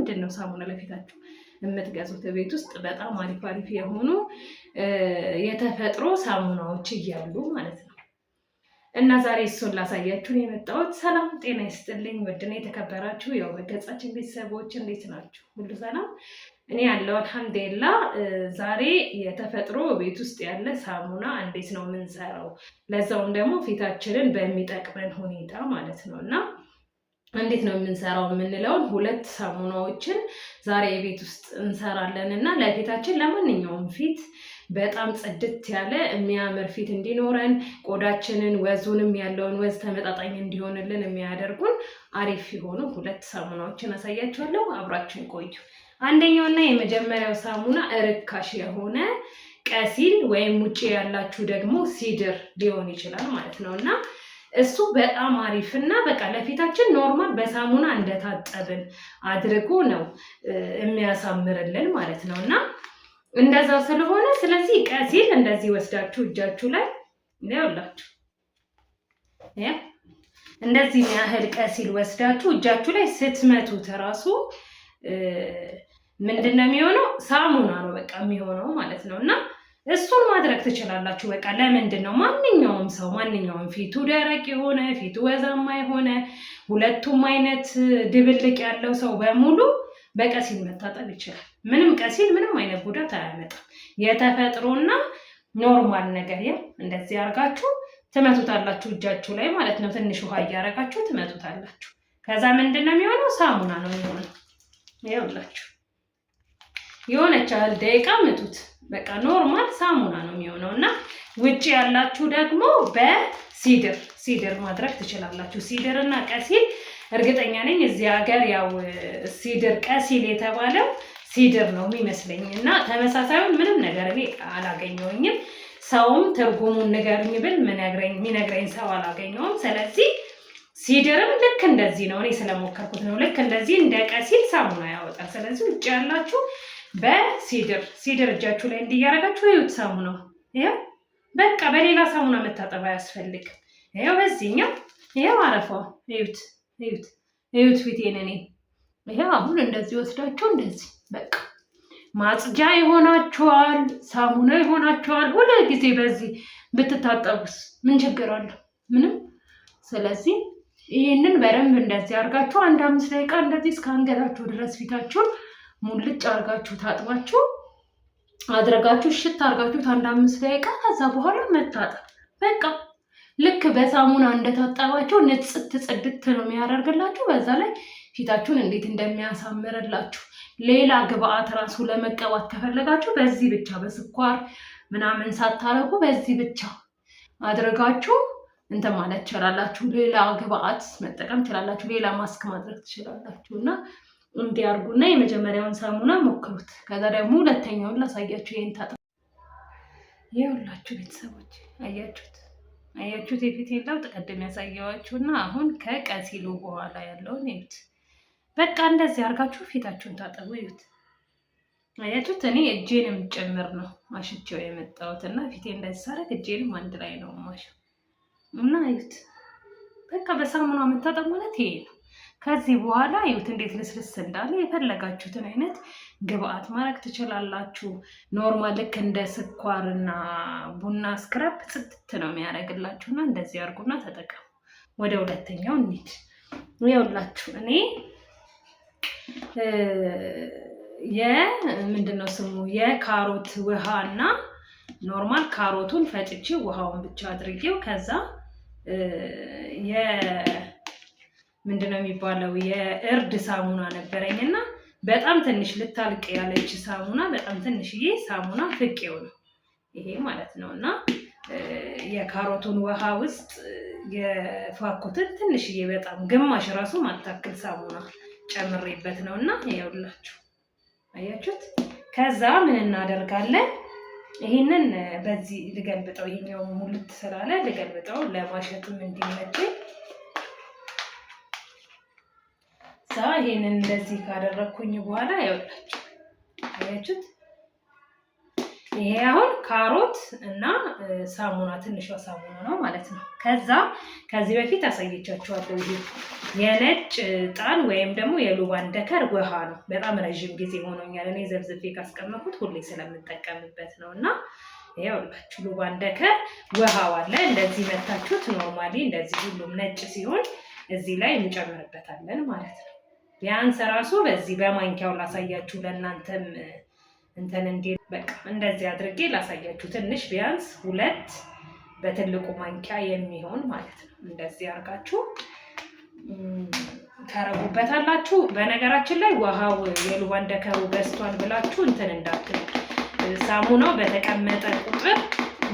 ምንድነው ሳሙና ለፊታችሁ የምትገዙት ቤት ውስጥ በጣም አሪፍ የሆኑ የተፈጥሮ ሳሙናዎች እያሉ ማለት ነው። እና ዛሬ እሱን ላሳያችሁ ነው የመጣሁት። ሰላም ጤና ይስጥልኝ ውድና የተከበራችሁ ያው በገጻችን ቤተሰቦች እንዴት ናችሁ? ሁሉ ሰላም? እኔ ያለው አልሐምዱሊላህ። ዛሬ የተፈጥሮ ቤት ውስጥ ያለ ሳሙና እንዴት ነው የምንሰራው፣ ለዛውም ደግሞ ፊታችንን በሚጠቅመን ሁኔታ ማለት ነው። እና እንዴት ነው የምንሰራው የምንለውን ሁለት ሳሙናዎችን ዛሬ የቤት ውስጥ እንሰራለን እና ለፊታችን ለማንኛውም ፊት በጣም ጽድት ያለ የሚያምር ፊት እንዲኖረን ቆዳችንን ወዙንም ያለውን ወዝ ተመጣጣኝ እንዲሆንልን የሚያደርጉን አሪፍ የሆኑ ሁለት ሳሙናዎችን አሳያችኋለሁ። አብራችን ቆዩ። አንደኛውና የመጀመሪያው ሳሙና ርካሽ የሆነ ቀሲል ወይም ውጪ ያላችሁ ደግሞ ሲድር ሊሆን ይችላል ማለት ነው እና እሱ በጣም አሪፍና በቃ ለፊታችን ኖርማል በሳሙና እንደታጠብን አድርጎ ነው የሚያሳምርልን ማለት ነው እና እንደዛ ስለሆነ ስለዚህ ቀሲል እንደዚህ ወስዳችሁ እጃችሁ ላይ ያውላችሁ እንደዚህ ያህል ቀሲል ወስዳችሁ እጃችሁ ላይ ስትመቱት ራሱ ምንድነው የሚሆነው? ሳሙና ነው በቃ የሚሆነው ማለት ነው እና እሱን ማድረግ ትችላላችሁ። በቃ ለምንድን ነው ማንኛውም ሰው ማንኛውም ፊቱ ደረቅ የሆነ ፊቱ ወዛማ የሆነ ሁለቱም አይነት ድብልቅ ያለው ሰው በሙሉ በቀሲል መታጠብ ይችላል። ምንም ቀሲል ምንም አይነት ጉዳት አያመጣም። የተፈጥሮና ኖርማል ነገር እንደዚህ አርጋችሁ ትመቱታላችሁ እጃችሁ ላይ ማለት ነው። ትንሽ ውሃ እያረጋችሁ ትመቱታላችሁ። ከዛ ምንድነው የሚሆነው? ሳሙና ነው የሚሆነው። ይኸውላችሁ የሆነች ያህል ደቂቃ ምቱት። በቃ ኖርማል ሳሙና ነው የሚሆነው እና ውጪ ያላችሁ ደግሞ በሲድር ማድረግ ትችላላችሁ። ሲድር እና ቀሲል እርግጠኛ ነኝ እዚህ ሀገር ያው ሲድር ቀሲል የተባለው ሲድር ነው የሚመስለኝ እና ተመሳሳዩን ምንም ነገር እኔ አላገኘሁኝም። ሰውም ትርጉሙን ንገሩኝ ብል የሚነግረኝ ሰው አላገኘሁም። ስለዚህ ሲድርም ልክ እንደዚህ ነው። እኔ ስለሞከርኩት ነው። ልክ እንደዚህ እንደ ቀሲል ሳሙና ያወጣል። ስለዚህ ውጭ ያላችሁ በሲድር እጃችሁ ላይ እንዲያረጋችሁ ይዩት። ሳሙናው ይሄው በቃ በሌላ ሳሙና መታጠብ አያስፈልግም። ይሄው በዚህኛው ይሄው አረፋው ይዩት ፊቴን እኔ ይሄው አሁን እንደዚህ ወስዳችሁ እንደዚህ በቃ ማጽጃ ይሆናችኋል፣ ሳሙና ይሆናችኋል። ሁሉ ጊዜ በዚህ ብትታጠቡስ ምን ችግር አለው? ምንም። ስለዚህ ይሄንን በደንብ እንደዚህ አርጋችሁ 1-5 ደቂቃ እንደዚህ እስከ አንገታችሁ ድረስ ፊታችሁን ሙልጭ አርጋችሁ ታጥባችሁ አድርጋችሁ ሽት አርጋችሁ 1-5 ደቂቃ ከዛ በኋላ መታጠብ በቃ ልክ በሳሙና እንደታጠባችሁ ንጽት ጽድት ነው የሚያደርግላችሁ። በዛ ላይ ፊታችሁን እንዴት እንደሚያሳምርላችሁ ሌላ ግብአት ራሱ ለመቀባት ከፈለጋችሁ በዚህ ብቻ በስኳር ምናምን ሳታረጉ በዚህ ብቻ አድርጋችሁ እንትን ማለት ትችላላችሁ። ሌላ ግብአት መጠቀም ትችላላችሁ። ሌላ ማስክ ማድረግ ትችላላችሁ እና እንዲያርጉና የመጀመሪያውን ሳሙና ሞክሩት። ከዛ ደግሞ ሁለተኛውን ላሳያችሁ። ይሄን ታጥብ ይኸውላችሁ ቤተሰቦች አያችሁት የፊቴን ለውጥ ቀደም ያሳየዋችሁና አሁን ከቀሲሉ በኋላ ያለውን እዩት። በቃ እንደዚህ አርጋችሁ ፊታችሁን ታጠቡ። እዩት አያችሁት? እኔ እጄንም ጭምር ነው ማሽቼው የመጣሁት እና ፊቴ እንደዚህ ሳረግ እጄንም አንድ ላይ ነው ማሽው እና እዩት። በቃ በሳሙና መታጠብ ማለት ይሄ ነው። ከዚህ በኋላ እዩት እንዴት ልስልስ እንዳለ። የፈለጋችሁትን አይነት ግብአት ማድረግ ትችላላችሁ። ኖርማል ልክ እንደ ስኳርና ቡና ስክራፕ ጽድት ነው የሚያደርግላችሁና እንደዚህ አርጉና ተጠቀሙ። ወደ ሁለተኛው እንሂድ። ይኸውላችሁ እኔ ምንድነው ስሙ የካሮት ውሃና ኖርማል ካሮቱን ፈጭቼ ውሃውን ብቻ አድርጌው ከዛ ምንድነው የሚባለው የእርድ ሳሙና ነበረኝና በጣም ትንሽ ልታልቅ ያለች ሳሙና በጣም ትንሽዬ ሳሙና ፍቄው ነው ይሄ ማለት ነውና የካሮቱን ውሃ ውስጥ የፋኩትን ትንሽዬ በጣም ግማሽ ራሱ ማታክል ሳሙና ጨምሬበት ነውና ይኸውላችሁ አያችሁት። ከዛ ምን እናደርጋለን? ይሄንን በዚህ ልገልብጠው። ይሄኛው ሙልት ስላለ ልገልብጠው ለማሸቱም እንዲመቸኝ። ይሄንን እንደዚህ ካደረኩኝ በኋላ ይኸውላችሁ አያችሁት ይሄ አሁን ካሮት እና ሳሙና ትንሿ ሳሙና ነው ማለት ነው። ከዚህ በፊት አሳየቻችኋለሁ። ይሄ የነጭ ዕጣን ወይም ደግሞ የሉባንደከር ውሃ ነው። በጣም ረዥም ጊዜ ሆኖኛል እኔ ዘብዝፌ ካስቀመጥኩት ሁሌ ስለምጠቀምበት ነው። እና ይኸውላችሁ ሉባንደከር ውሃው አለ። እንደዚህ መታችሁት ኖርማሊ እንደዚህ ሁሉም ነጭ ሲሆን እዚህ ላይ እንጨምርበታለን ማለት ነው። ቢያንስ ራሱ በዚህ በማንኪያው ላሳያችሁ ለእናንተም እንትን እንዴ በቃ እንደዚህ አድርጌ ላሳያችሁ። ትንሽ ቢያንስ 2 በትልቁ ማንኪያ የሚሆን ማለት ነው። እንደዚህ አድርጋችሁ ታረጉበታላችሁ። በነገራችን ላይ ውሃው የሉባንደከሩ በስቷል ብላችሁ እንትን እንዳትሉ። ሳሙናው በተቀመጠ ቁጥር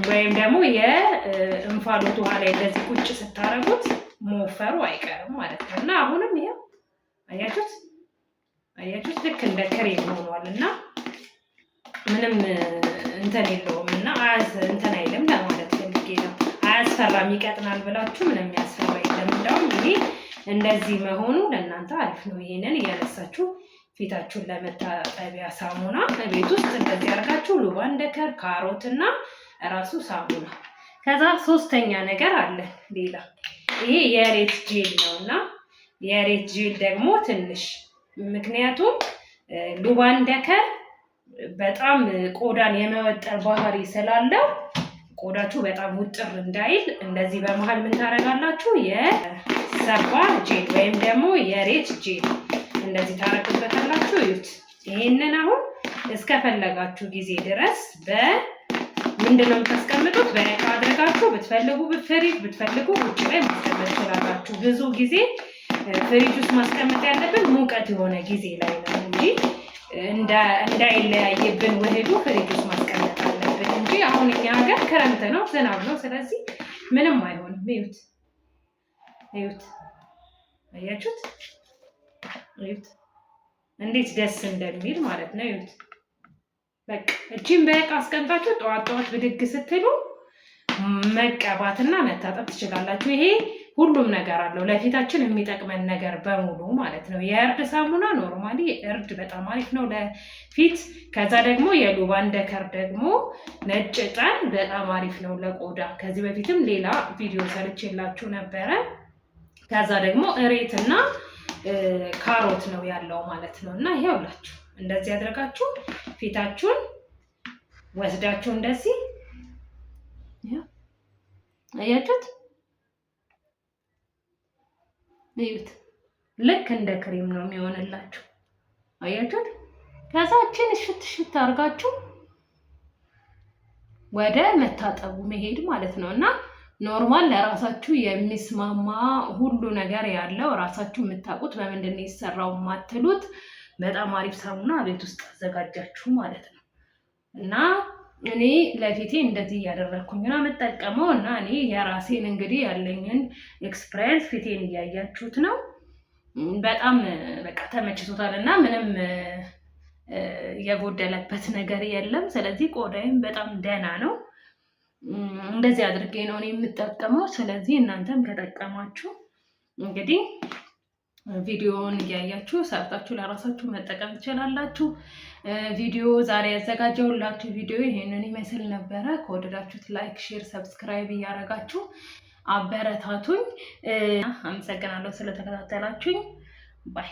ወይም ደግሞ የእንፋሎት ውሃ ላይ እንደዚህ ቁጭ ስታረጉት መወፈሩ አይቀርም ማለት ነው። እና አሁንም ይሄ አያችሁት ልክ እንደ ክሬም ሆኗል እና ምንም እንትን የለውም እና እንትን አይልም ለማለት ፈልጌ ነው። አያስፈራም ይቀጥናል ብላችሁ ምንም ያስፈራ የለም። እንደውም ይሄ እንደዚህ መሆኑ ለእናንተ አሪፍ ነው። ይሄንን እያነሳችሁ ፊታችሁን ለመታጠቢያ ሳሙና ቤት ውስጥ እንደዚህ አድርጋችሁ ሉባንደከር፣ ካሮት እና ራሱ ሳሙና። ከዛ 3ኛ ነገር አለ ሌላ። ይሄ የሬት ጄል ነው እና የሬት ጄል ደግሞ ትንሽ ምክንያቱም ሉባንደከር በጣም ቆዳን የመወጠር ባህሪ ስላለው ቆዳችሁ በጣም ውጥር እንዳይል እንደዚህ በመሃል ምን ታረጋላችሁ? የሰባ ጄል ወይም ደግሞ የሬት ጄል እንደዚህ ታረጉበታላችሁ። እዩት። ይሄንን አሁን እስከፈለጋችሁ ጊዜ ድረስ ምንድነው የምታስቀምጡት? በእቃ አድርጋችሁ ብትፈልጉ በፍሪጅ ብትፈልጉ ውጭ ላይ ማስቀመጥ ትችላላችሁ። ብዙ ጊዜ ፍሪጅ ውስጥ ማስቀመጥ ያለብን ሙቀት የሆነ ጊዜ ላይ ነው እንጂ እንዳይለያይብን ውህዱ ፍሪጅ ውስጥ ማስቀመጥ አለብን እንጂ አሁን እኛ ሀገር ክረምት ነው፣ ዝናብ ነው። ስለዚህ ምንም አይሆንም። እዩት፣ አያችሁት? እዩት እንዴት ደስ እንደሚል ማለት ነው። እዩት በቃ እቺን በእቃ አስቀምጣችሁ ጠዋት ብድግ ስትሉ መቀባትና መታጠብ ትችላላችሁ። ይሄ ሁሉም ነገር አለው ለፊታችን የሚጠቅመን ነገር በሙሉ ማለት ነው። የእርድ ሳሙና ኖርማሊ እርድ በጣም አሪፍ ነው ለፊት። ከዛ ደግሞ የሉባንደከር ደግሞ ነጭ ዕጣን በጣም አሪፍ ነው ለቆዳ። ከዚህ በፊትም ሌላ ቪዲዮ ሰርቼላችሁ ነበረ። ከዛ ደግሞ እሬትና ካሮት ነው ያለው ማለት ነው። እና ይሄውላችሁ እንደዚህ አድርጋችሁ ፊታችሁን ወስዳችሁ እንደዚህ አያችሁት? እዩት ልክ እንደ ክሬም ነው የሚሆንላችሁ። አያችሁት? ከዛችን እሽት አድርጋችሁ ወደ መታጠቡ መሄድ ማለት ነው። እና ኖርማል ለራሳችሁ የሚስማማ ሁሉ ነገር ያለው ራሳችሁ የምታውቁት በምንድን ነው የተሰራው ማትሉት በጣም አሪፍ ሳሙና ቤት ውስጥ አዘጋጃችሁ ማለት ነው። እና እኔ ለፊቴ እንደዚህ እያደረኩኝ ነው የምጠቀመው። እና እኔ የራሴን እንግዲህ ያለኝን ኤክስፒሪየንስ ፊቴን እያያችሁት ነው። በጣም በቃ ተመችቶታል እና ምንም የጎደለበት ነገር የለም። ስለዚህ ቆዳዬም በጣም ደህና ነው። እንደዚህ አድርጌ ነው እኔ የምጠቀመው። ስለዚህ እናንተም ከጠቀማችሁ እንግዲህ ቪዲዮውን እያያችሁ ሰርታችሁ ለራሳችሁ መጠቀም ትችላላችሁ። ቪዲዮ ዛሬ ያዘጋጀሁላችሁ ቪዲዮ ይሄንን ይመስል ነበረ። ከወደዳችሁት ላይክ፣ ሼር፣ ሰብስክራይብ እያደረጋችሁ አበረታቱኝ። አመሰግናለሁ ስለተከታተላችሁኝ። ባይ